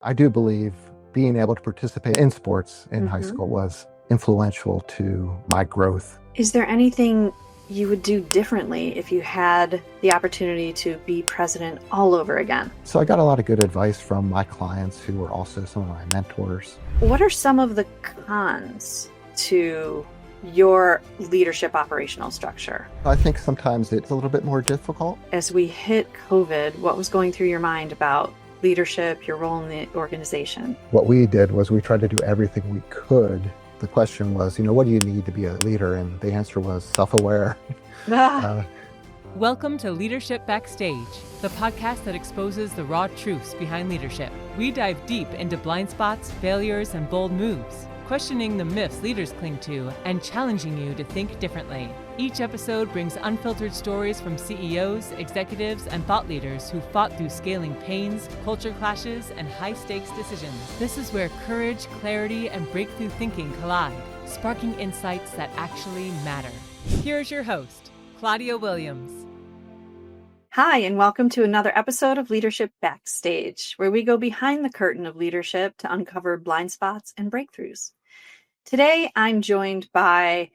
I do believe being able to participate in sports in high school was influential to my growth. Is there anything you would do differently if you had the opportunity to be president all over again? So I got a lot of good advice from my clients who were also some of my mentors. What are some of the cons to your leadership operational structure? I think sometimes it's a little bit more difficult. As we hit COVID, what was going through your mind about leadership, your role in the organization? What we did was we tried to do everything we could. The question was, what do you need to be a leader? And the answer was self-aware. Welcome to Leadership Backstage, the podcast that exposes the raw truths behind leadership. We dive deep into blind spots, failures, and bold moves, questioning the myths leaders cling to and challenging you to think differently. Each episode brings unfiltered stories from CEOs, executives, and thought leaders who fought through scaling pains, culture clashes, and high-stakes decisions. This is where courage, clarity, and breakthrough thinking collide, sparking insights that actually matter. Here's your host, Claudia Williams. Hi, and welcome to another episode of Leadership Backstage, where we go behind the curtain of leadership to uncover blind spots and breakthroughs. Today, I'm joined by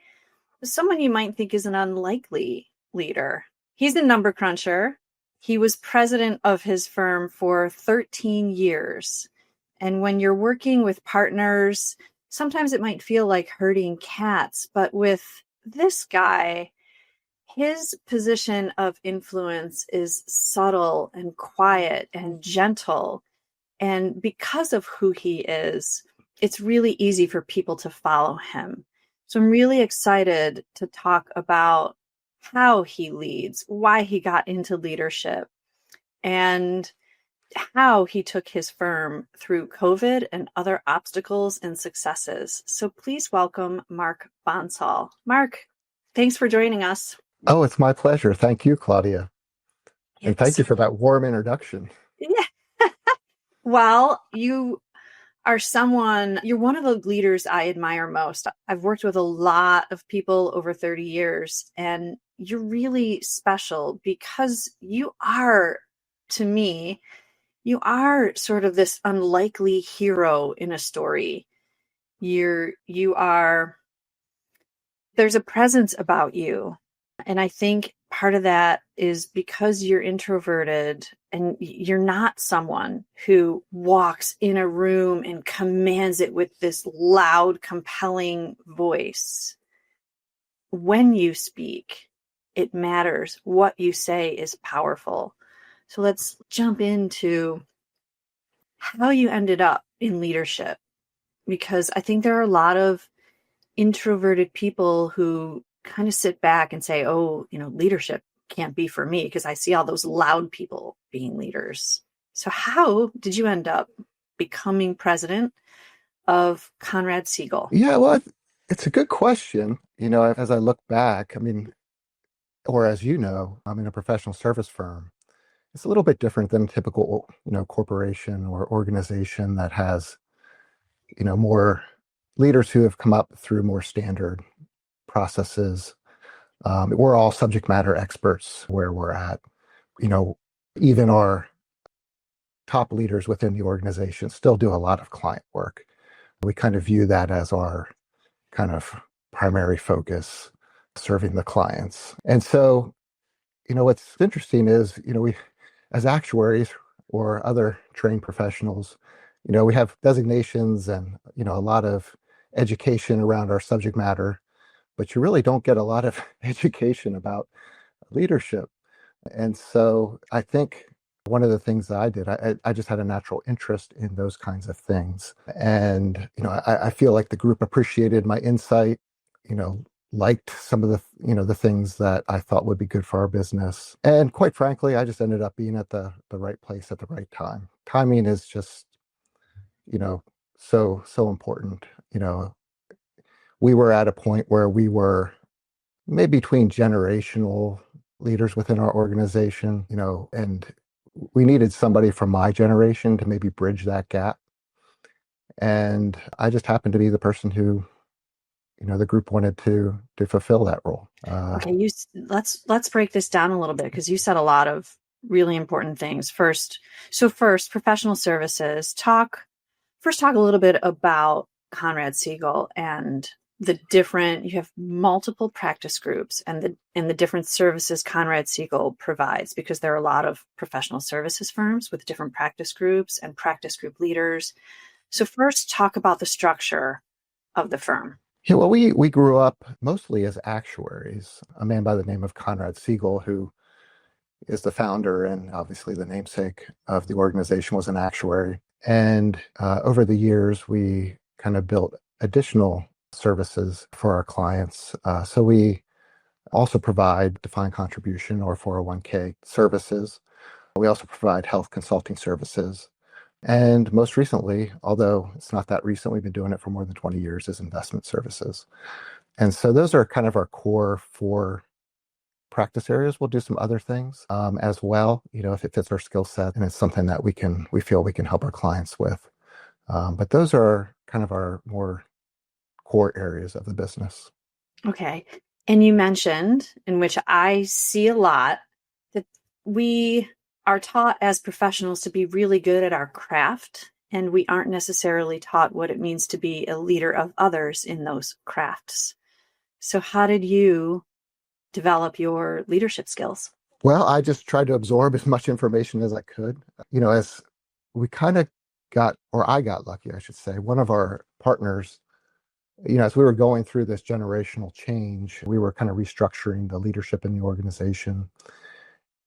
someone you might think is an unlikely leader. He's a number cruncher. He was president of his firm for 13 years. And when you're working with partners, sometimes it might feel like herding cats, but with this guy, his position of influence is subtle and quiet and gentle. And because of who he is, it's really easy for people to follow him. So I'm really excited to talk about how he leads, why he got into leadership, and how he took his firm through COVID and other obstacles and successes. So please welcome Mark Bonsall. Mark, thanks for joining us. Oh, it's my pleasure. Thank you, Claudia. And thank you for that warm introduction. Yeah. Well, you're one of the leaders I admire most. I've worked with a lot of people over 30 years, and you're really special because you are, to me, you are sort of this unlikely hero in a story. There's a presence about you. And I think part of that is because you're introverted and you're not someone who walks in a room and commands it with this loud, compelling voice. When you speak, it matters. What you say is powerful. So let's jump into how you ended up in leadership, because I think there are a lot of introverted people who kind of sit back and say, leadership can't be for me because I see all those loud people being leaders. So how did you end up becoming president of Conrad Siegel? Yeah, well, it's a good question. As I look back, or as you know, I'm in a professional service firm. It's a little bit different than a typical, corporation or organization that has, more leaders who have come up through more standard processes. We're all subject matter experts where we're at. Even our top leaders within the organization still do a lot of client work. We kind of view that as our kind of primary focus, serving the clients. And so, what's interesting is, we, as actuaries or other trained professionals, we have designations and, a lot of education around our subject matter, but you really don't get a lot of education about leadership. And so I think one of the things that I did, I just had a natural interest in those kinds of things. And, I feel like the group appreciated my insight, liked some of the, the things that I thought would be good for our business. And quite frankly, I just ended up being at the right place at the right time. Timing is just, so important. We were at a point where we were maybe between generational leaders within our organization, and we needed somebody from my generation to maybe bridge that gap. And I just happened to be the person who, the group wanted to fulfill that role. Okay, let's break this down a little bit, because you said a lot of really important things. First, professional services. Talk a little bit about Conrad Siegel and you have multiple practice groups and the different services Conrad Siegel provides, because there are a lot of professional services firms with different practice groups and practice group leaders. So first, talk about the structure of the firm. Yeah, well, we grew up mostly as actuaries. A man by the name of Conrad Siegel, who is the founder and obviously the namesake of the organization, was an actuary. And over the years, we kind of built additional services for our clients. So we also provide defined contribution or 401k services. We also provide health consulting services. And most recently, although it's not that recent, we've been doing it for more than 20 years, is investment services. And so those are kind of our core four practice areas. We'll do some other things as well, if it fits our skill set and it's something that we feel we can help our clients with. But those are kind of our more core areas of the business. Okay. And you mentioned, in which I see a lot, that we are taught as professionals to be really good at our craft, and we aren't necessarily taught what it means to be a leader of others in those crafts. So how did you develop your leadership skills? Well, I just tried to absorb as much information as I could. As we kind of I got lucky, I should say. One of our partners, as we were going through this generational change, we were kind of restructuring the leadership in the organization.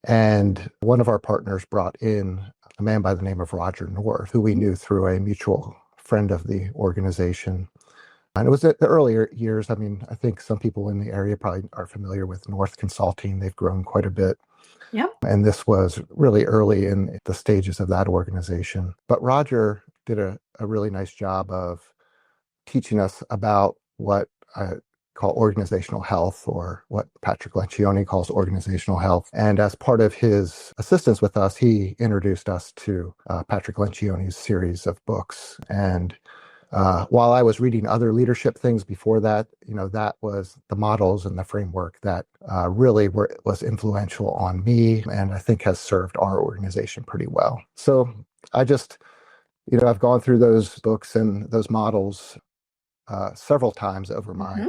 And one of our partners brought in a man by the name of Roger North, who we knew through a mutual friend of the organization. And it was at the earlier years. I mean, I think some people in the area probably are familiar with North Consulting. They've grown quite a bit. Yep. And this was really early in the stages of that organization. But Roger did a really nice job of teaching us about what I call organizational health, or what Patrick Lencioni calls organizational health. And as part of his assistance with us, he introduced us to Patrick Lencioni's series of books. And while I was reading other leadership things before that, that was the models and the framework that really was influential on me, and I think has served our organization pretty well. So I just, I've gone through those books and those models several times over my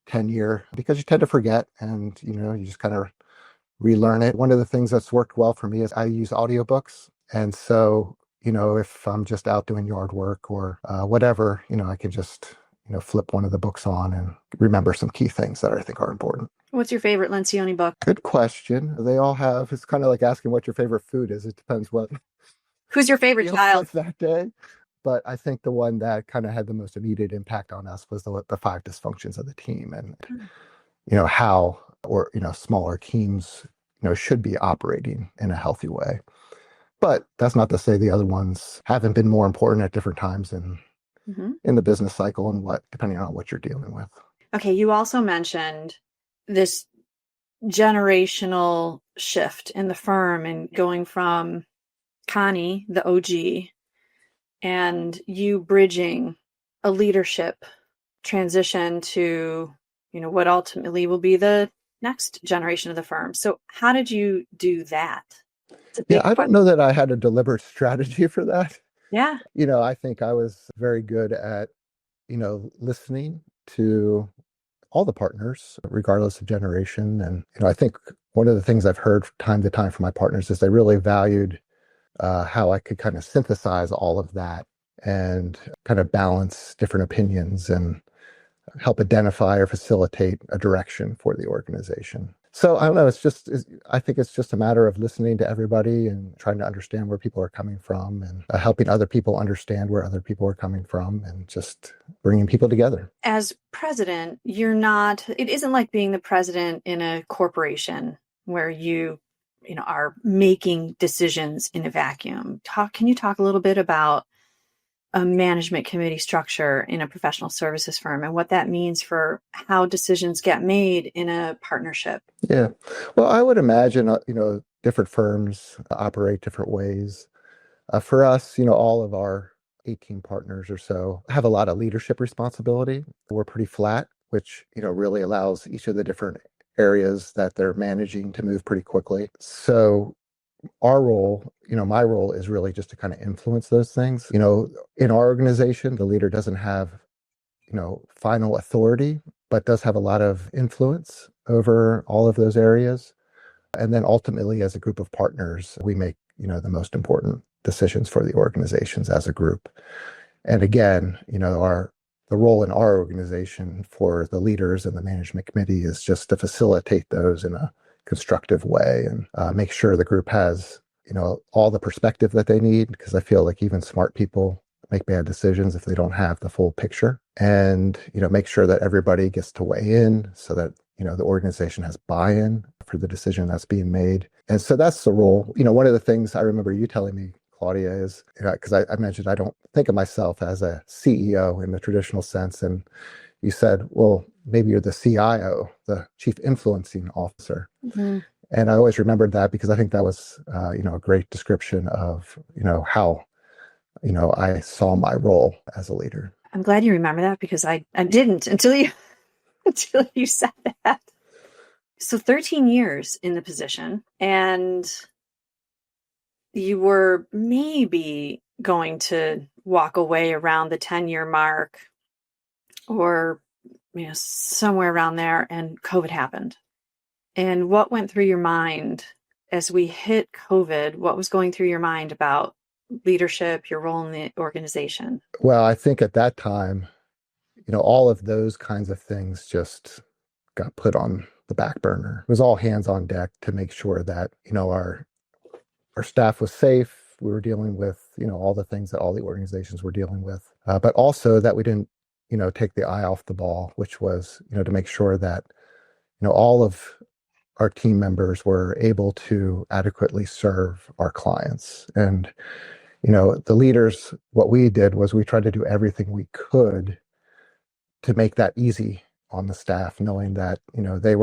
tenure, because you tend to forget, and you just kind of relearn it. One of the things that's worked well for me is I use audiobooks, and so if I'm just out doing yard work or whatever, I can just flip one of the books on and remember some key things that I think are important. What's your favorite Lencioni book? Good question. They all have. It's kind of like asking what your favorite food is. It depends what. Who's your favorite child that day? But I think the one that kind of had the most immediate impact on us was the 5 dysfunctions of the team, and how smaller teams should be operating in a healthy way. But that's not to say the other ones haven't been more important at different times in the business cycle, and depending on what you're dealing with. Okay, you also mentioned this generational shift in the firm and going from Connie, the OG, and you bridging a leadership transition to, what ultimately will be the next generation of the firm. So how did you do that? Yeah, I don't know that I had a deliberate strategy for that. Yeah. I think I was very good at, listening to all the partners, regardless of generation. And, I think one of the things I've heard from time to time from my partners is they really valued how I could kind of synthesize all of that and kind of balance different opinions and help identify or facilitate a direction for the organization. So I don't know, I think it's just a matter of listening to everybody and trying to understand where people are coming from, and helping other people understand where other people are coming from, and just bringing people together. As president, it isn't like being the president in a corporation where you are making decisions in a vacuum. Can you talk a little bit about a management committee structure in a professional services firm and what that means for how decisions get made in a partnership? Yeah. Well, I would imagine, different firms operate different ways. For us, all of our 18 partners or so have a lot of leadership responsibility. We're pretty flat, which, really allows each of the different areas that they're managing to move pretty quickly. So our role, my role is really just to kind of influence those things. In our organization, the leader doesn't have, final authority, but does have a lot of influence over all of those areas. And then ultimately, as a group of partners, we make, the most important decisions for the organizations as a group. And again, the role in our organization for the leaders and the management committee is just to facilitate those in a constructive way and make sure the group has, all the perspective that they need, because I feel like even smart people make bad decisions if they don't have the full picture, and, make sure that everybody gets to weigh in so that, the organization has buy-in for the decision that's being made. And so that's the role. One of the things I remember you telling me, Claudia, is, because I mentioned I don't think of myself as a CEO in the traditional sense. And you said, well, maybe you're the CIO, the Chief Influencing Officer. Mm-hmm. And I always remembered that because I think that was, a great description of, how, I saw my role as a leader. I'm glad you remember that, because I didn't until you until you said that. So 13 years in the position, and you were maybe going to walk away around the 10-year mark or somewhere around there, and COVID happened. And what went through your mind as we hit COVID? What was going through your mind about leadership, your role in the organization? Well, I think at that time, all of those kinds of things just got put on the back burner. It was all hands on deck to make sure that, our staff was safe. We were dealing with, all the things that all the organizations were dealing with, but also that we didn't, take the eye off the ball, which was, to make sure that, all of our team members were able to adequately serve our clients. And, the leaders, what we did was we tried to do everything we could to make that easy on the staff, knowing that, they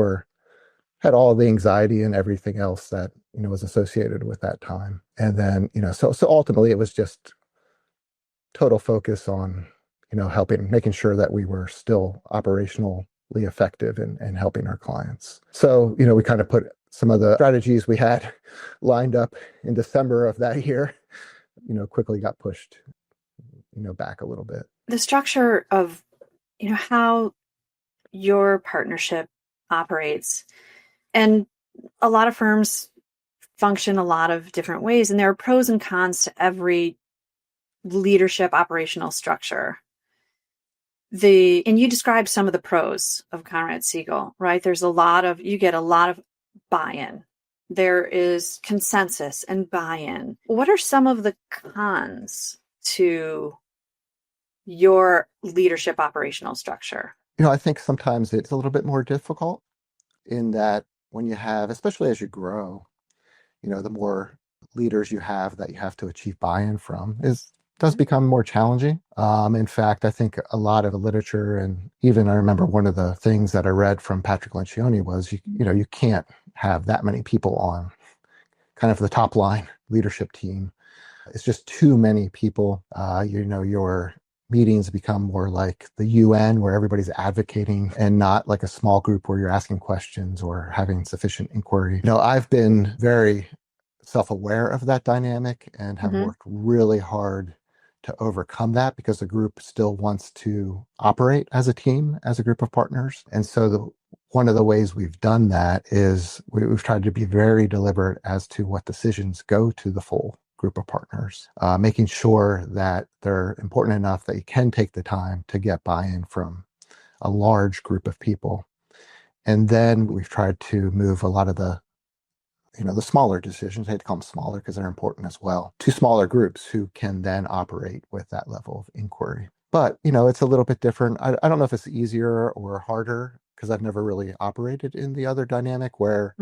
had all the anxiety and everything else that, was associated with that time. And then, so ultimately it was just total focus on, making sure that we were still operationally effective and helping our clients. So, we kind of put some of the strategies we had lined up in December of that year, quickly got pushed, back a little bit. The structure of, how your partnership operates, and a lot of firms function a lot of different ways, and there are pros and cons to every leadership operational structure. And you described some of the pros of Conrad Siegel, right? You get a lot of buy-in. There is consensus and buy-in. What are some of the cons to your leadership operational structure? I think sometimes it's a little bit more difficult in that when you have, especially as you grow, the more leaders you have that you have to achieve buy-in from does become more challenging. In fact, I think a lot of the literature, and even I remember one of the things that I read from Patrick Lencioni was, you can't have that many people on kind of the top line leadership team. It's just too many people. Your meetings become more like the UN, where everybody's advocating, and not like a small group where you're asking questions or having sufficient inquiry. I've been very self-aware of that dynamic and have worked really hard to overcome that, because the group still wants to operate as a team, as a group of partners. And so one of the ways we've done that is we've tried to be very deliberate as to what decisions go to the full group of partners, making sure that they're important enough that you can take the time to get buy-in from a large group of people. And then we've tried to move a lot of the smaller decisions, I hate to call them smaller because they're important as well, to smaller groups who can then operate with that level of inquiry. But, it's a little bit different. I don't know if it's easier or harder, because I've never really operated in the other dynamic where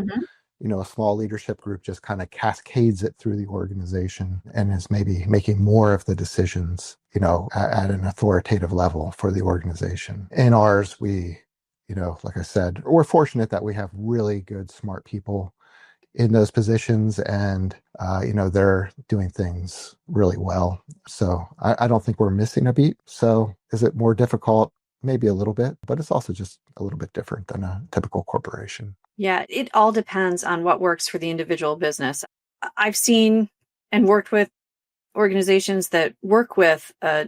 a small leadership group just kind of cascades it through the organization and is maybe making more of the decisions, at an authoritative level for the organization. In ours, we, like I said, we're fortunate that we have really good, smart people in those positions, and, they're doing things really well. So I don't think we're missing a beat. So is it more difficult? Maybe a little bit, but it's also just a little bit different than a typical corporation. Yeah, it all depends on what works for the individual business. I've seen and worked with organizations that work with a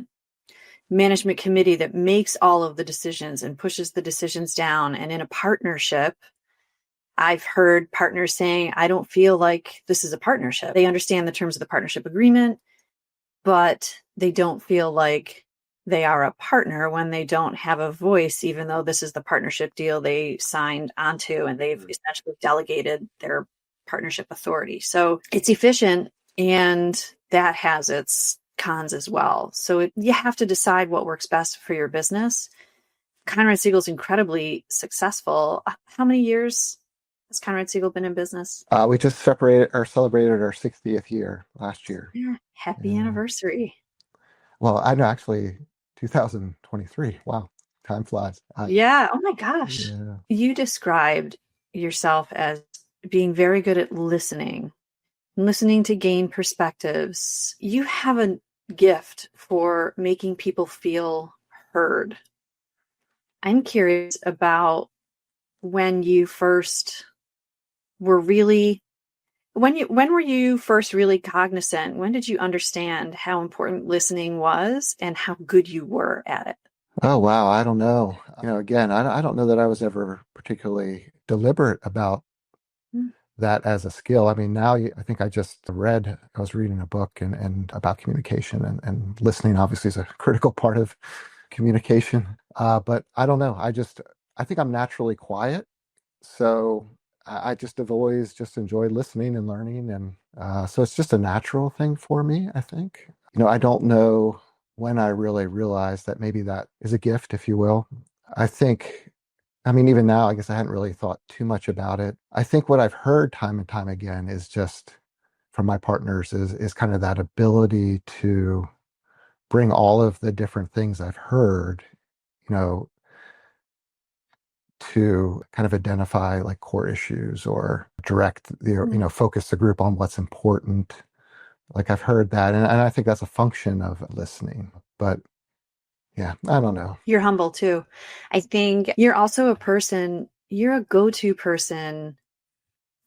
management committee that makes all of the decisions and pushes the decisions down. And in a partnership, I've heard partners saying, I don't feel like this is a partnership. They understand the terms of the partnership agreement, but they don't feel like they are a partner when they don't have a voice, even though this is the partnership deal they signed onto and they've essentially delegated their partnership authority. So it's efficient, and that has its cons as well. So you have to decide what works best for your business. Conrad Siegel's incredibly successful. How many years has Conrad Siegel been in business? We just celebrated our 60th year last year. Yeah. Happy anniversary. Well, I know, actually 2023. Wow, time flies. Yeah. Oh my gosh. Yeah. You described yourself as being very good at listening to gain perspectives. You have a gift for making people feel heard. I'm curious about when you first were really, when were you first really cognizant? When did you understand how important listening was and how good you were at it? Oh, wow. I don't know. Again, I don't know that I was ever particularly deliberate about that as a skill. I mean, now I think I was reading a book and about communication, and listening obviously is a critical part of communication. But I don't know. I think I'm naturally quiet. So I just have always just enjoyed listening and learning. And so it's just a natural thing for me, I think. I don't know when I really realized that maybe that is a gift, if you will. Even now, I guess I hadn't really thought too much about it. I think what I've heard time and time again is just from my partners is kind of that ability to bring all of the different things I've heard, to kind of identify like core issues or focus the group on what's important. Like I've heard that, and I think that's a function of listening. But yeah, I don't know. You're humble too. I think you're also you're a go-to person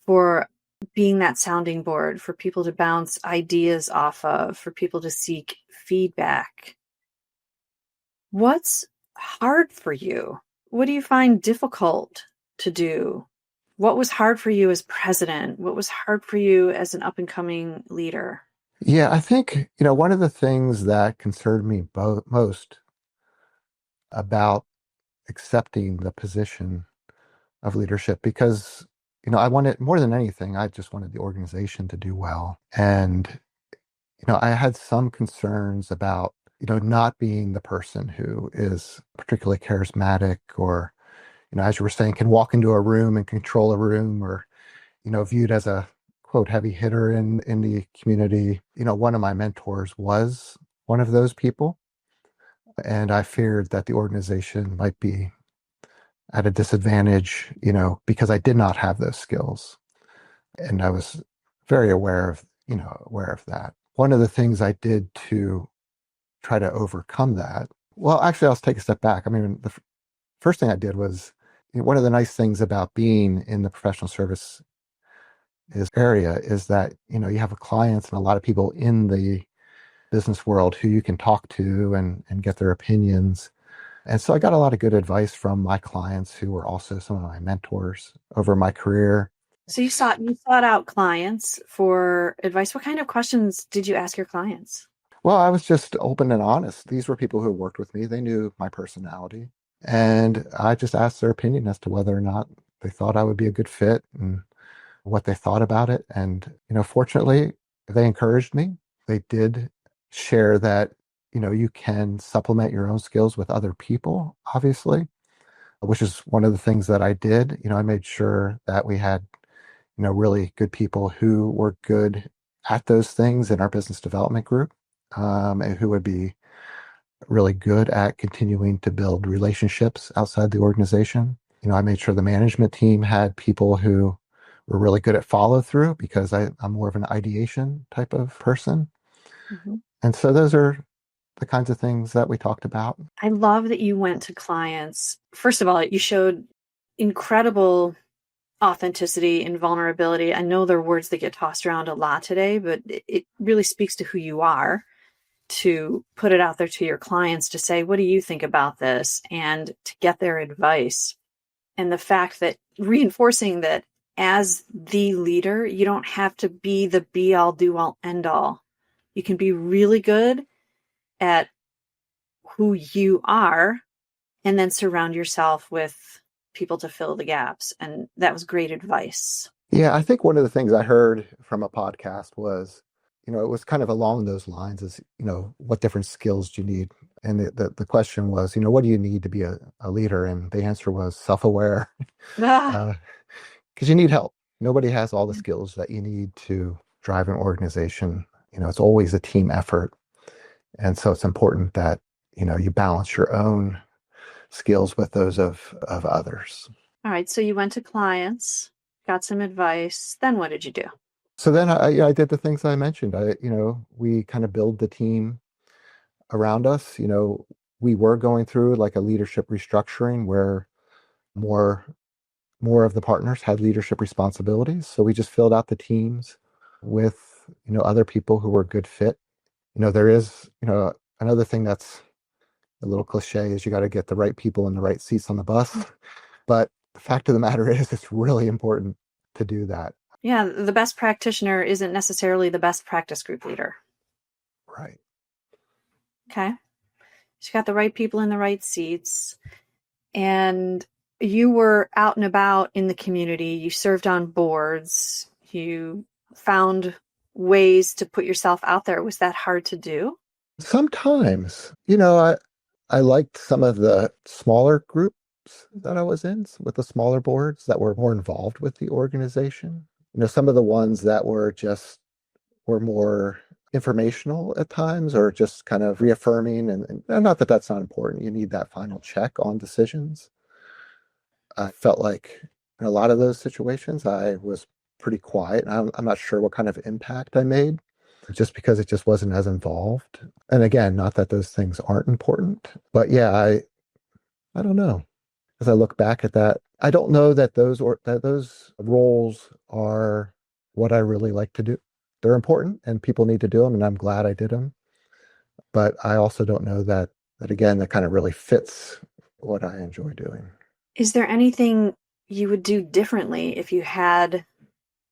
for being that sounding board for people to bounce ideas off of, for people to seek feedback. What's hard for you? What do you find difficult to do? What was hard for you as president? What was hard for you as an up-and-coming leader? Yeah, I think, one of the things that concerned me most about accepting the position of leadership, because, I wanted more than anything, I just wanted the organization to do well. And, I had some concerns about, not being the person who is particularly charismatic or, as you were saying, can walk into a room and control a room, or, viewed as a quote heavy hitter in the community. One of my mentors was one of those people. And I feared that the organization might be at a disadvantage, because I did not have those skills. And I was very aware of that. One of the things I did to try to overcome that, well, actually, I'll take a step back. The first thing I did was, one of the nice things about being in the professional service area is that, you have clients and a lot of people in the business world who you can talk to and get their opinions. And so I got a lot of good advice from my clients who were also some of my mentors over my career. So you sought out clients for advice. What kind of questions did you ask your clients? Well, I was just open and honest. These were people who worked with me. They knew my personality. And I just asked their opinion as to whether or not they thought I would be a good fit and what they thought about it. And, fortunately, they encouraged me. They did share that, you can supplement your own skills with other people, obviously, which is one of the things that I did. I made sure that we had, really good people who were good at those things in our business development group, and who would be really good at continuing to build relationships outside the organization. I made sure the management team had people who were really good at follow through, because I'm more of an ideation type of person. Mm-hmm. And so those are the kinds of things that we talked about. I love that you went to clients. First of all, you showed incredible authenticity and vulnerability. I know they're words that get tossed around a lot today, but it really speaks to who you are to put it out there to your clients to say, what do you think about this? And to get their advice. And the fact that reinforcing that as the leader, you don't have to be the be all, do all, end all. You can be really good at who you are and then surround yourself with people to fill the gaps. And that was great advice. Yeah, I think one of the things I heard from a podcast was, it was kind of along those lines is, what different skills do you need? And the question was, what do you need to be a leader? And the answer was self-aware, Ah, because you need help. Nobody has all the skills that you need to drive an organization. It's always a team effort. And so it's important that, you balance your own skills with those of others. all right. So you went to clients, got some advice. Then what did you do? So then I did the things I mentioned. We kind of build the team around us. We were going through like a leadership restructuring where more of the partners had leadership responsibilities. So we just filled out the teams with, other people who were a good fit. There is, another thing that's a little cliche is you got to get the right people in the right seats on the bus. But the fact of the matter is it's really important to do that. Yeah, the best practitioner isn't necessarily the best practice group leader. Right. Okay. You got the right people in the right seats. And you were out and about in the community. You served on boards. You found ways to put yourself out there. Was that hard to do? Sometimes, I liked some of the smaller groups that I was in with the smaller boards that were more involved with the organization. Some of the ones that were more informational at times or just kind of reaffirming. And not that that's not important. You need that final check on decisions. I felt like in a lot of those situations, I was pretty quiet. I'm not sure what kind of impact I made just because it just wasn't as involved. And again, not that those things aren't important, but yeah, I don't know. As I look back at that, I don't know that those roles are what I really like to do. They're important and people need to do them, and I'm glad I did them. But I also don't know that again, that kind of really fits what I enjoy doing. Is there anything you would do differently if you had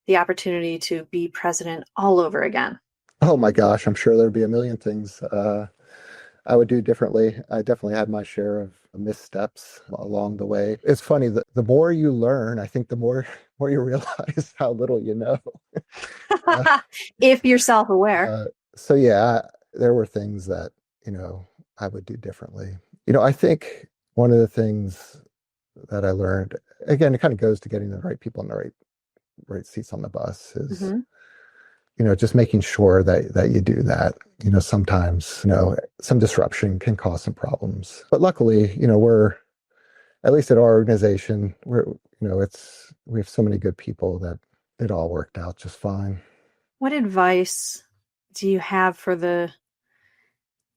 the opportunity to be president all over again? Oh my gosh, I'm sure there'd be a million things I would do differently. I definitely had my share of missteps along the way. It's funny that the more you learn, I think the more you realize how little you know. If you're self-aware. So yeah, there were things that, I would do differently. I think one of the things that I learned, again, it kind of goes to getting the right people in the right seats on the bus is, just making sure that you do that. Sometimes, some disruption can cause some problems. But luckily, we're, at least at our organization, we have so many good people that it all worked out just fine. What advice do you have for the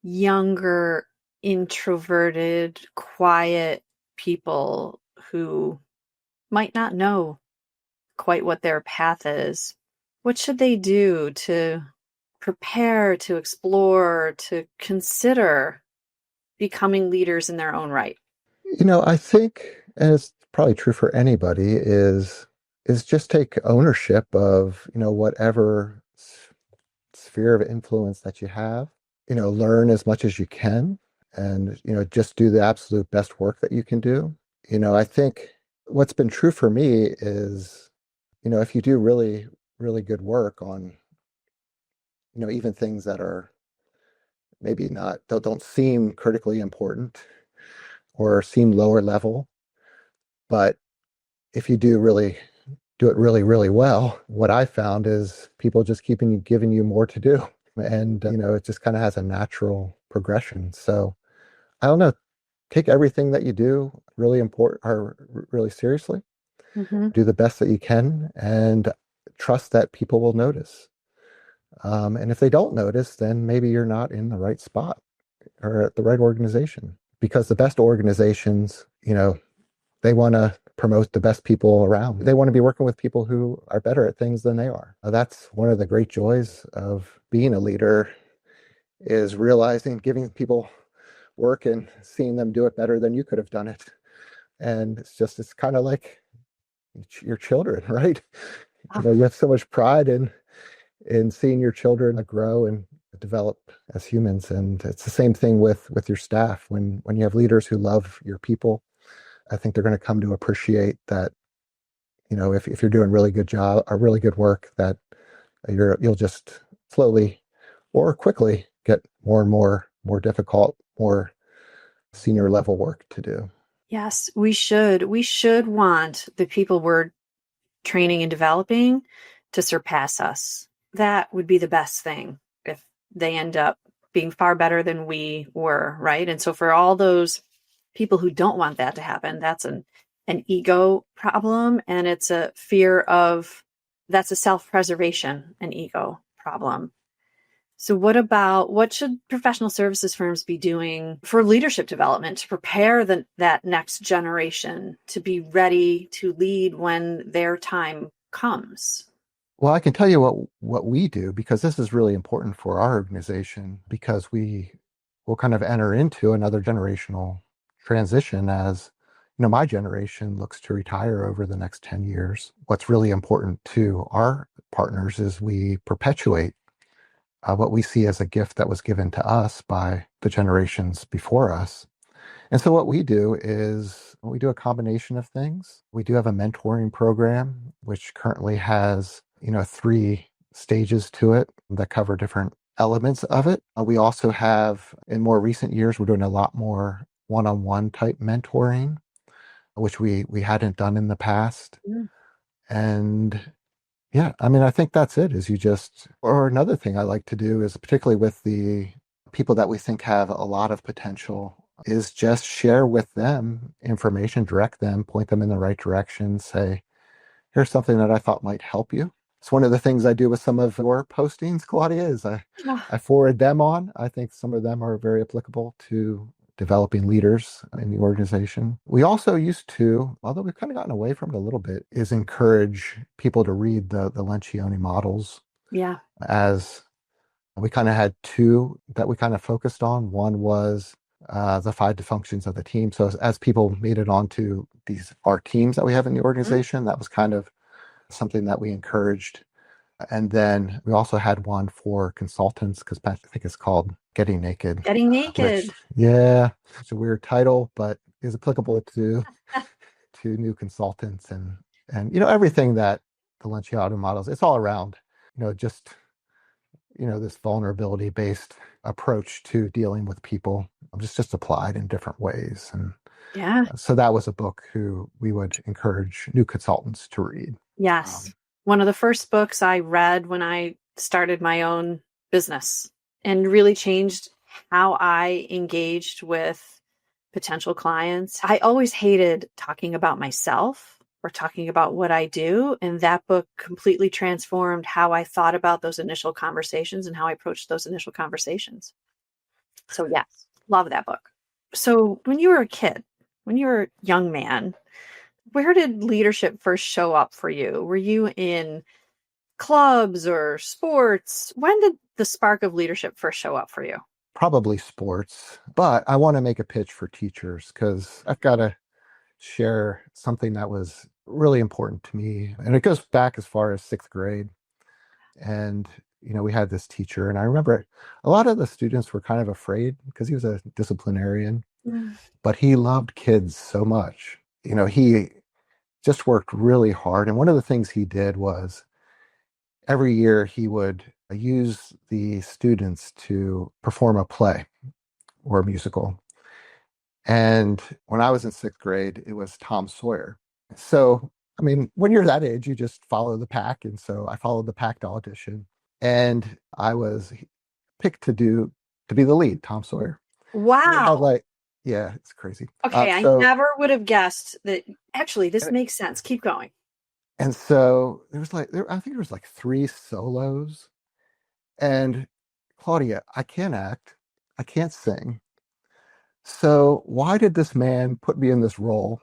younger, introverted, quiet people who might not know quite what their path is? What should they do to prepare, to explore, to consider becoming leaders in their own right? I think, and it's probably true for anybody, is just take ownership of, whatever sphere of influence that you have, learn as much as you can and, just do the absolute best work that you can do. I think what's been true for me is, if you do really, really good work on, even things that are maybe don't seem critically important or seem lower level, but if you do it really, really well, what I found is people just giving you more to do. And, it just kind of has a natural progression. So I don't know, take everything that you do really important or really seriously, do the best that you can and trust that people will notice. And if they don't notice, then maybe you're not in the right spot or at the right organization, because the best organizations, They want to promote the best people around. They want to be working with people who are better at things than they are. That's one of the great joys of being a leader, is realizing, giving people work and seeing them do it better than you could have done it. And it's kind of like your children, right? You have so much pride in seeing your children grow and develop as humans. And it's the same thing with your staff. When you have leaders who love your people, I think they're going to come to appreciate that, if you're doing really good job or really good work, that you'll just slowly or quickly get more and more difficult, more senior level work to do. Yes, we should. We should want the people we're training and developing to surpass us. That would be the best thing if they end up being far better than we were, right? And so for all those people who don't want that to happen, that's an ego problem, and it's a fear of, that's a self-preservation, an ego problem. So what should professional services firms be doing for leadership development to prepare that next generation to be ready to lead when their time comes? Well, I can tell you what we do, because this is really important for our organization, because we will kind of enter into another generational transition as, my generation looks to retire over the next 10 years. What's really important to our partners is we perpetuate what we see as a gift that was given to us by the generations before us. And so what we do is we do a combination of things. We do have a mentoring program, which currently has, 3 stages to it that cover different elements of it. We also have, in more recent years, we're doing a lot more one-on-one type mentoring, which we hadn't done in the past. Mm. And yeah, I think that's it, or another thing I like to do is, particularly with the people that we think have a lot of potential, is just share with them information, direct them, point them in the right direction, say, here's something that I thought might help you. It's one of the things I do with some of your postings, Claudia, is I forward them on. I think some of them are very applicable to developing leaders in the organization. We also used to, although we've kind of gotten away from it a little bit, is encourage people to read the Lencioni models. Yeah. As we kind of had 2 that we kind of focused on. One was the 5 dysfunctions of the team. So as people made it onto our teams that we have in the organization, that was kind of something that we encouraged. And then we also had one for consultants, because I think it's called Getting Naked. Getting Naked. It's a weird title, but is applicable to new consultants and everything that the Lencioni models. It's all around, this vulnerability based approach to dealing with people, just applied in different ways. And so that was a book who we would encourage new consultants to read. Yes. One of the first books I read when I started my own business, and really changed how I engaged with potential clients. I always hated talking about myself or talking about what I do. And that book completely transformed how I thought about those initial conversations and how I approached those initial conversations. So yes, love that book. So when you were a kid, when you were a young man, where did leadership first show up for you? Were you in clubs or sports? When did the spark of leadership first show up for you? Probably sports, but I want to make a pitch for teachers, because I've got to share something that was really important to me. And it goes back as far as 6th grade. And, we had this teacher, and I remember a lot of the students were kind of afraid because he was a disciplinarian, but he loved kids so much. He just worked really hard. And one of the things he did was every year he would use the students to perform a play or a musical. And when I was in 6th grade, it was Tom Sawyer. So, when you're that age, you just follow the pack. And so I followed the pack to audition, and I was picked to be the lead, Tom Sawyer. Wow. It's crazy. Okay. I never would have guessed that. Actually, this makes sense. Keep going. And so I think there was 3 solos. And Claudia, I can't act, I can't sing. So why did this man put me in this role?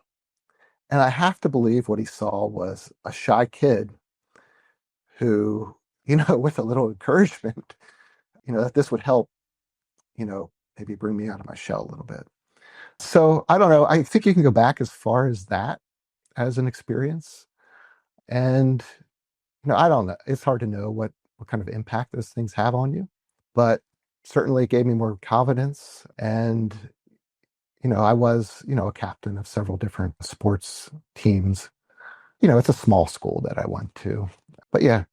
And I have to believe what he saw was a shy kid who, with a little encouragement, that this would help, maybe bring me out of my shell a little bit. So I don't know. I think you can go back as far as that as an experience. And, I don't know. It's hard to know what kind of impact those things have on you, but certainly it gave me more confidence. And, I was, a captain of several different sports teams. It's a small school that I went to, but yeah.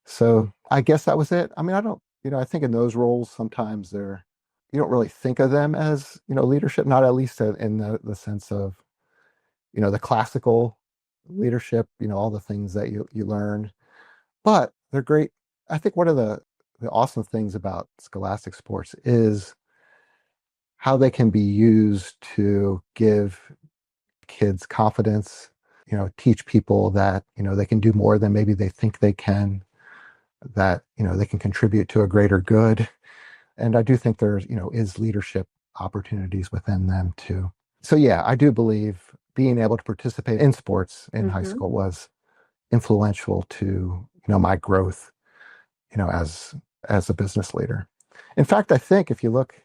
So I guess that was it. I mean, I don't, I think in those roles, sometimes you don't really think of them as, leadership, not at least in the sense of, the classical leadership, all the things that you learn, but they're great. I think one of the awesome things about scholastic sports is how they can be used to give kids confidence, teach people that, they can do more than maybe they think they can, that, they can contribute to a greater good. And I do think there's, is leadership opportunities within them too. So yeah, I do believe being able to participate in sports in high school was influential to, my growth, as a business leader. In fact, I think if you look,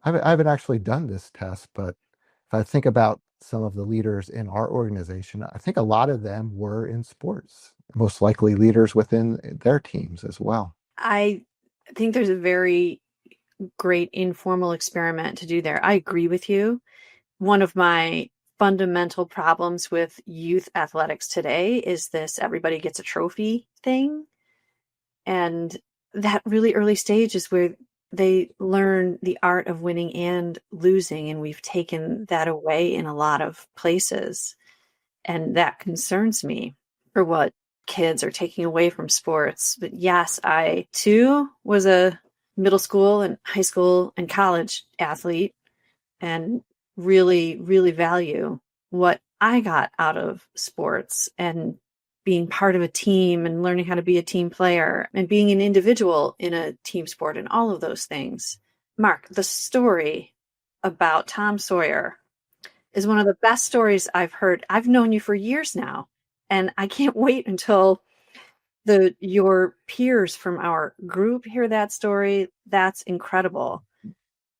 I haven't actually done this test, but if I think about some of the leaders in our organization, I think a lot of them were in sports, most likely leaders within their teams as well. I think there's a very great informal experiment to do there. I agree with you. One of my fundamental problems with youth athletics today is this everybody gets a trophy thing. And that really early stage is where they learn the art of winning and losing. And we've taken that away in a lot of places. And that concerns me for what kids are taking away from sports. But yes, I too was a middle school and high school and college athlete and really, really value what I got out of sports and being part of a team and learning how to be a team player and being an individual in a team sport and all of those things. Mark, the story about Tom Sawyer is one of the best stories I've heard. I've known you for years now, and I can't wait until your peers from our group hear that story. That's incredible.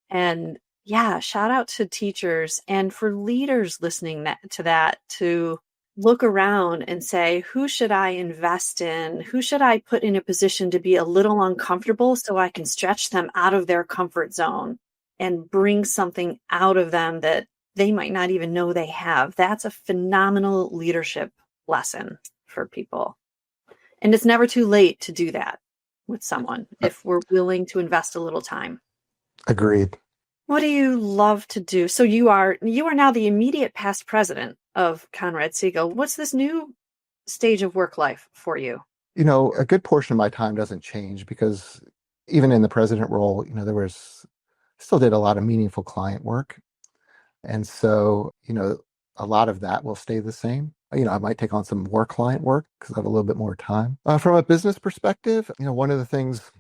And yeah, shout out to teachers and for leaders listening to that, to look around and say, who should I invest in? Who should I put in a position to be a little uncomfortable so I can stretch them out of their comfort zone and bring something out of them that they might not even know they have? That's a phenomenal leadership lesson for people. And it's never too late to do that with someone if we're willing to invest a little time. Agreed. What do you love to do? So you are now the immediate past president of Conrad Siegel. What's this new stage of work life for you? A good portion of my time doesn't change because even in the president role, still did a lot of meaningful client work. And so, a lot of that will stay the same. I might take on some more client work because I have a little bit more time. From a business perspective, one of the things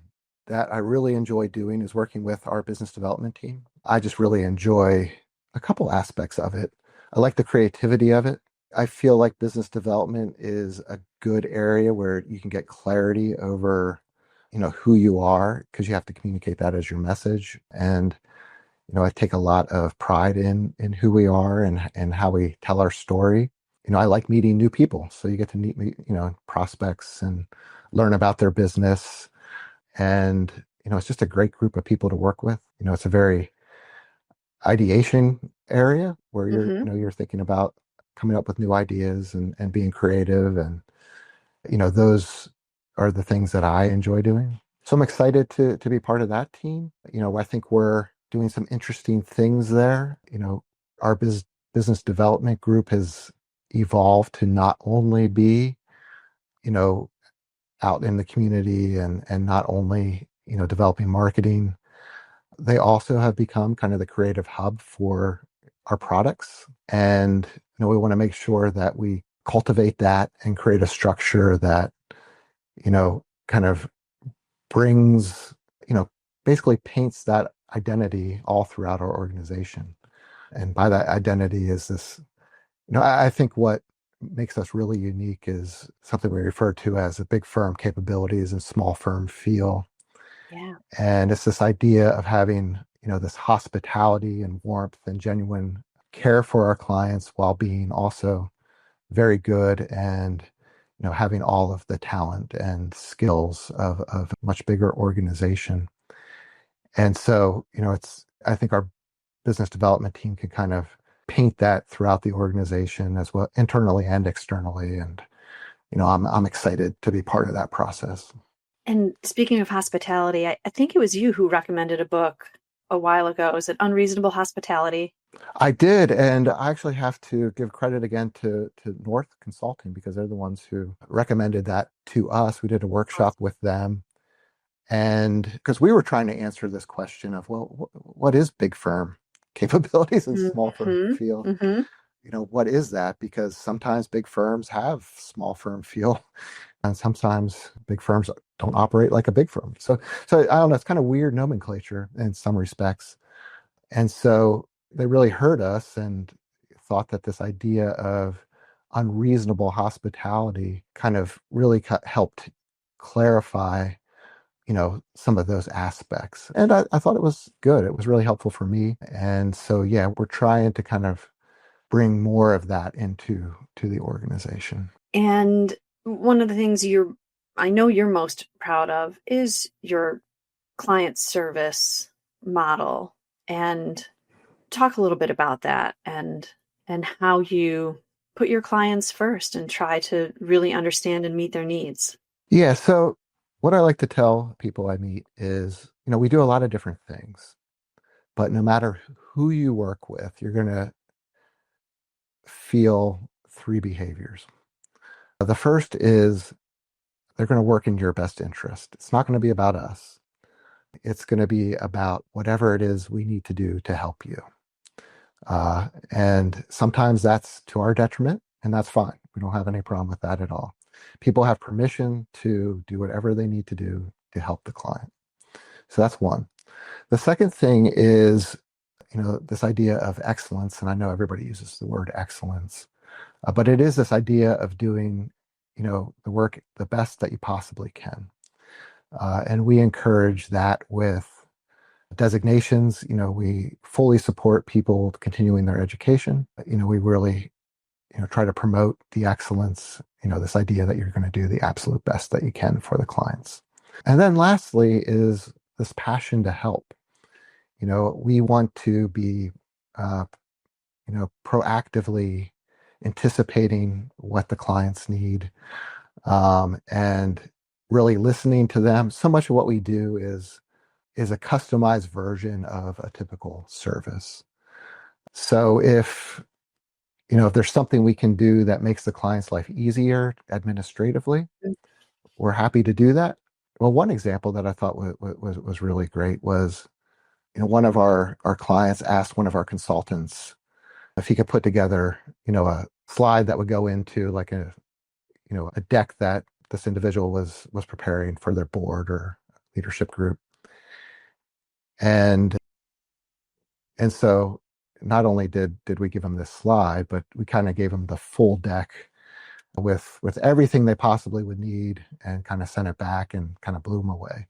that I really enjoy doing is working with our business development team. I just really enjoy a couple aspects of it. I like the creativity of it. I feel like business development is a good area where you can get clarity over, who you are, because you have to communicate that as your message. And, I take a lot of pride in who we are and how we tell our story. I like meeting new people. So you get to meet, prospects and learn about their business. And, it's just a great group of people to work with. It's a very ideation area where you're thinking about coming up with new ideas and being creative. And, those are the things that I enjoy doing. So I'm excited to be part of that team. I think we're doing some interesting things there. Our business development group has evolved to not only be, out in the community and not only, developing marketing, they also have become kind of the creative hub for our products. And, we want to make sure that we cultivate that and create a structure that, kind of brings, basically paints that identity all throughout our organization. And by that identity is this I think what makes us really unique is something we refer to as a big firm capabilities and small firm feel. Yeah. And it's this idea of having, this hospitality and warmth and genuine care for our clients while being also very good and, having all of the talent and skills of a much bigger organization. And so, I think our business development team can kind of paint that throughout the organization as well, internally and externally. And, I'm excited to be part of that process. And speaking of hospitality, I think it was you who recommended a book a while ago. Is it Unreasonable Hospitality? I did, and I actually have to give credit again to North Consulting because they're the ones who recommended that to us. We did a workshop with them, and because we were trying to answer this question of, well, what is big firm capabilities and small firm Mm-hmm. feel? Mm-hmm. What is that? Because sometimes big firms have small firm feel, and sometimes big firms don't operate like a big firm. So I don't know. It's kind of weird nomenclature in some respects. And so they really heard us and thought that this idea of unreasonable hospitality kind of really helped clarify, some of those aspects. And I thought it was good. It was really helpful for me. And so, yeah, we're trying to kind of bring more of that to the organization. And one of the things I know you're most proud of is your client service model. And talk a little bit about that and how you put your clients first and try to really understand and meet their needs. Yeah. So what I like to tell people I meet is, we do a lot of different things, but no matter who you work with, you're going to feel three behaviors. The first is they're going to work in your best interest. It's not going to be about us. It's going to be about whatever it is we need to do to help you. And sometimes that's to our detriment, and that's fine. We don't have any problem with that at all. People have permission to do whatever they need to do to help the client. So that's one. The second thing is, this idea of excellence, and I know everybody uses the word excellence, but it is this idea of doing, the work the best that you possibly can. And we encourage that with designations. We fully support people continuing their education. We really, try to promote the excellence, this idea that you're going to do the absolute best that you can for the clients. And then lastly is this passion to help. We want to be, proactively anticipating what the clients need, and really listening to them. So much of what we do is a customized version of a typical service. So if there's something we can do that makes the client's life easier administratively, we're happy to do that. Well, one example that I thought was really great was, one of our clients asked one of our consultants if he could put together, a slide that would go into like a deck that this individual was preparing for their board or leadership group. And so not only did we give them this slide, but we kind of gave them the full deck with everything they possibly would need and kind of sent it back and kind of blew them away.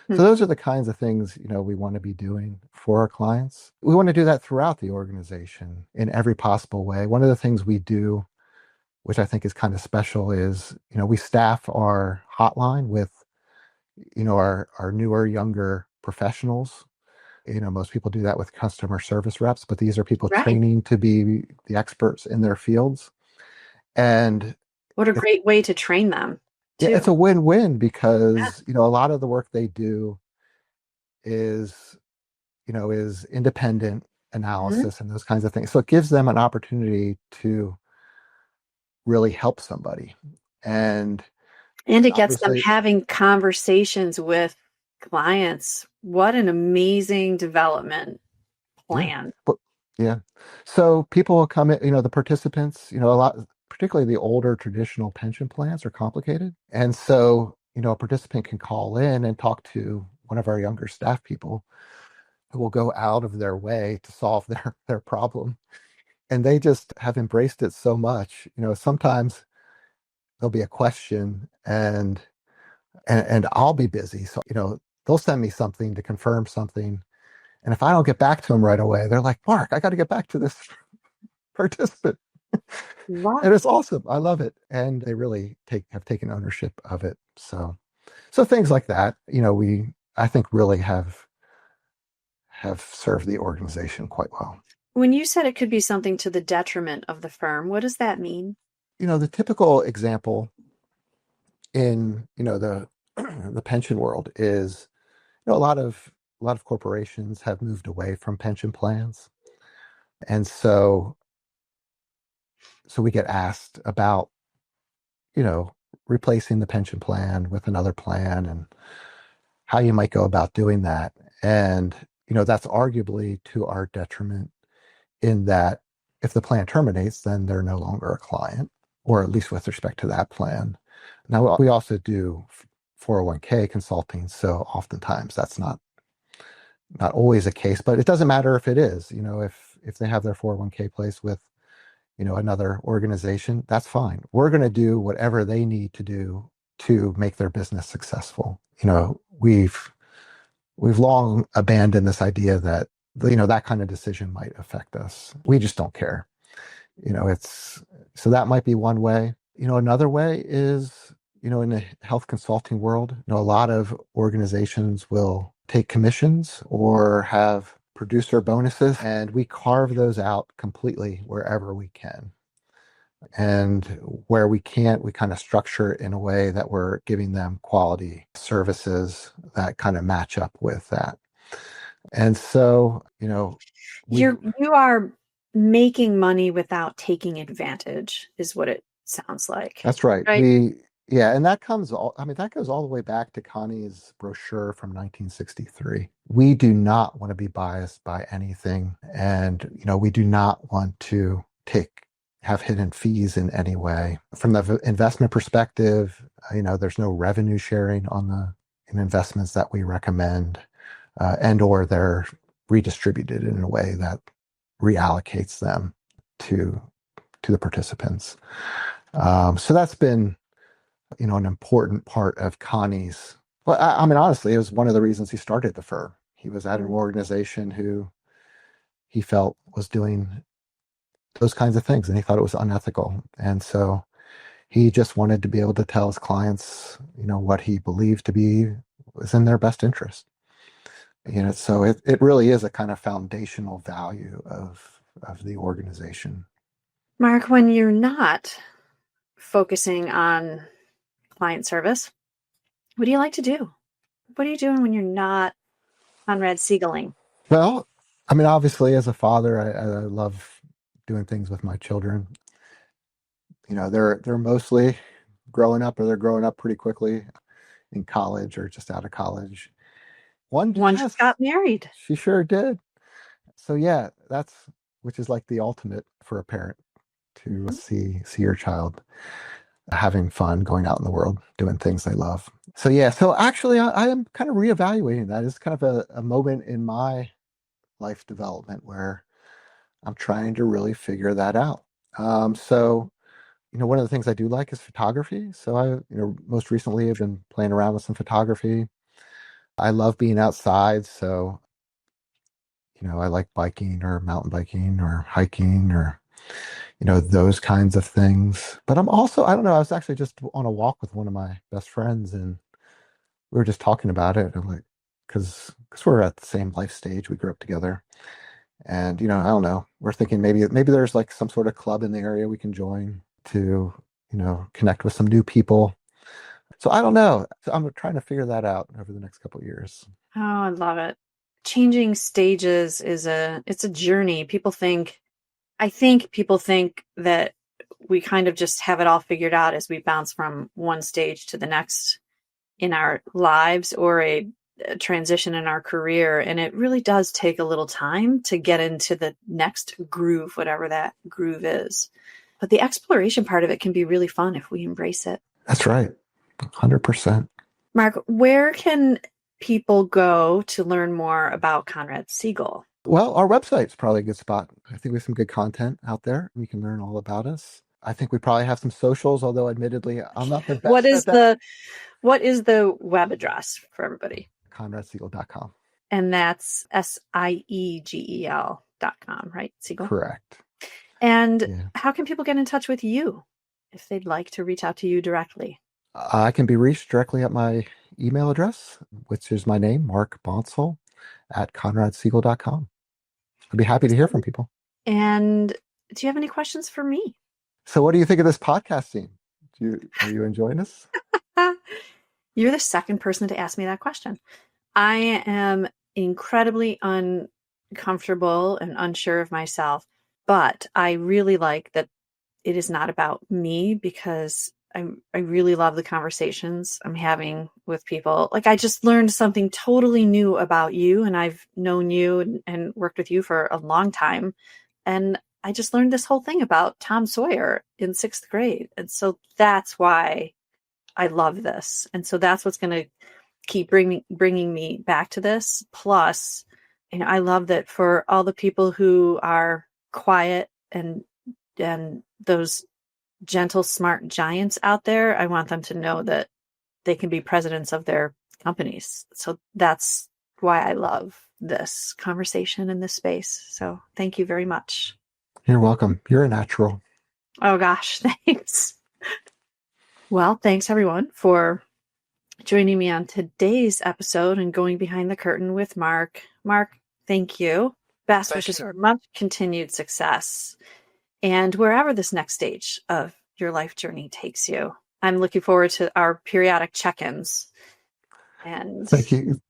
So those are the kinds of things, we want to be doing for our clients. We want to do that throughout the organization in every possible way. One of the things we do, which I think is kind of special, is, we staff our hotline with, our newer, younger professionals. Most people do that with customer service reps, but these are people Right. training to be the experts in their fields. And What a great way to train them, too. yeah, it's a win-win because, a lot of the work they do is independent analysis and those kinds of things. So it gives them an opportunity to really help somebody. And it gets them having conversations with clients. What an amazing development plan. Yeah. So people will come in, the participants, a lot, particularly the older traditional pension plans are complicated. And so, a participant can call in and talk to one of our younger staff people who will go out of their way to solve their problem. and they just have embraced it so much. Sometimes there'll be a question and I'll be busy. So, they'll send me something to confirm something. And if I don't get back to them right away, they're like, Mark, I got to get back to this participant. Wow. And it's awesome. I love it. And they really have taken ownership of it. So things like that, I think really have served the organization quite well. When you said it could be something to the detriment of the firm, what does that mean? The typical example in, the pension world is, a lot of corporations have moved away from pension plans. And so we get asked about, replacing the pension plan with another plan and how you might go about doing that. And, that's arguably to our detriment in that if the plan terminates, then they're no longer a client, or at least with respect to that plan. Now, we also do 401k consulting, so oftentimes that's not always a case, but it doesn't matter if it is. If they have their 401k placed with another organization, that's fine. We're going to do whatever they need to do to make their business successful. We've long abandoned this idea that that kind of decision might affect us. We just don't care. So that might be one way. Another way is, in the health consulting world, a lot of organizations will take commissions or have producer bonuses, and we carve those out completely wherever we can. And where we can't, we kind of structure it in a way that we're giving them quality services that kind of match up with that. And so, You are making money without taking advantage, is what it sounds like. That's right. Right? And that goes all the way back to Connie's brochure from 1963. We do not want to be biased by anything. And, we do not want to have hidden fees in any way. From the investment perspective, there's no revenue sharing in investments that we recommend, and or they're redistributed in a way that reallocates them to the participants. So that's been, an important part of Connie's. Well, I mean, honestly, it was one of the reasons he started the firm. He was at an organization who he felt was doing those kinds of things, and he thought it was unethical. And so he just wanted to be able to tell his clients, what he believed to be was in their best interest. So it really is a kind of foundational value of the organization. Mark, when you're not focusing on client service, what do you like to do? What are you doing when you're not Conrad Siegeling? Well, I mean, obviously, as a father, I love doing things with my children. They're mostly growing up, or they're growing up pretty quickly in college or just out of college. One just got married. She sure did. So yeah, which is like the ultimate for a parent, to see your child having fun, going out in the world, doing things they love. So yeah, so actually I am kind of reevaluating that. It's kind of a moment in my life development where I'm trying to really figure that out. So, one of the things I do like is photography. So I, most recently I've been playing around with some photography. I love being outside. So, I like biking or mountain biking or hiking or, those kinds of things. But I'm also, I don't know, I was actually just on a walk with one of my best friends, and we were just talking about it. I'm like, because we're at the same life stage, we grew up together. And, I don't know, we're thinking maybe there's like some sort of club in the area we can join to, connect with some new people. So I don't know. So I'm trying to figure that out over the next couple of years. Oh, I love it. Changing stages it's a journey. I think people think that we kind of just have it all figured out as we bounce from one stage to the next in our lives, or a transition in our career. And it really does take a little time to get into the next groove, whatever that groove is. But the exploration part of it can be really fun if we embrace it. That's right. 100%. Mark, where can people go to learn more about Conrad Siegel? Well, our website's probably a good spot. I think we have some good content out there. You can learn all about us. I think we probably have some socials, although admittedly, I'm not the What best is at that. what is the web address for everybody? ConradSiegel.com. And that's SIEGEL.com, right? Siegel. Correct. And Yeah. how can people get in touch with you if they'd like to reach out to you directly? I can be reached directly at my email address, which is my name, Mark Bonsall, at ConradSiegel.com. I'd be happy to hear from people. And do you have any questions for me? So what do you think of this podcast scene? Are you enjoying this? You're the second person to ask me that question. I am incredibly uncomfortable and unsure of myself, but I really like that it is not about me, because I really love the conversations I'm having with people. Like, I just learned something totally new about you, and I've known you and worked with you for a long time. And I just learned this whole thing about Tom Sawyer in 6th grade. And so that's why I love this. And so that's what's going to keep bringing me back to this. Plus, I love that for all the people who are quiet and those gentle, smart giants out there, I want them to know that they can be presidents of their companies. So that's why I love this conversation in this space. So thank you very much. You're welcome. You're a natural. Oh gosh, thanks. Well, thanks everyone for joining me on today's episode and going behind the curtain with Mark. Mark, thank you. Best wishes for much continued success. And wherever this next stage of your life journey takes you, I'm looking forward to our periodic check-ins. And Thank you.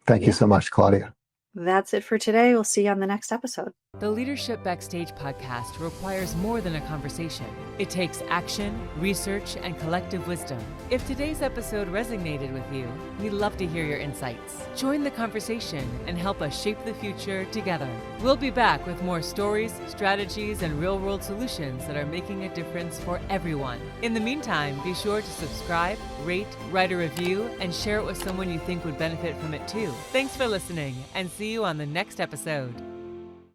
Thank you so much, Claudia. That's it for today. We'll see you on the next episode. The Leadership Backstage podcast requires more than a conversation. It takes action, research, and collective wisdom. If today's episode resonated with you, we'd love to hear your insights. Join the conversation and help us shape the future together. We'll be back with more stories, strategies, and real-world solutions that are making a difference for everyone. In the meantime, be sure to subscribe, rate, write a review, and share it with someone you think would benefit from it too. Thanks for listening, and see you on the next episode.